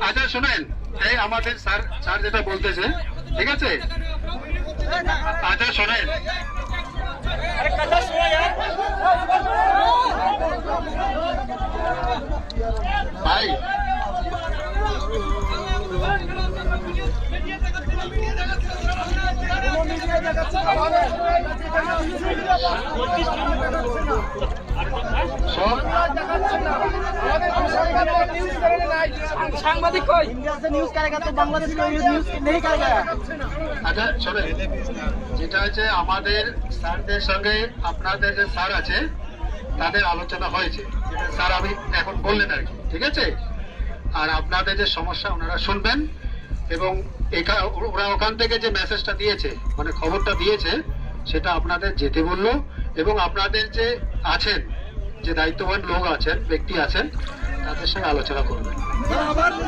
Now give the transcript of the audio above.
আচ্ছা শোনেন, এই আমাদের স্যার স্যার যেটা বলতেছে, ঠিক আছে? আচ্ছা শোনেন, ভাই সাংবাদিক কই इंडिया से न्यूज करेगा तो बांग्लादेश को न्यूज नहीं करेगा। আচ্ছা শোনেন, যেটা হচ্ছে আমাদের স্যারদের সঙ্গে আপনাদের যে স্যার আছে তাদের আলোচনা হয়েছে, যেটা স্যার আমি এখন বললেন আর কি, ঠিক আছে? আর আপনাদের যে সমস্যা ওনারা শুনবেন, এবং ওরা ওখান থেকে যে মেসেজটা দিয়েছে, মানে খবরটা দিয়েছে, সেটা আপনাদের যেতে বললো, এবং আপনাদের যে আছেন, যে দায়িত্ববান লোক আছেন, ব্যক্তি আছেন, তাদের সঙ্গে আলোচনা করবেন।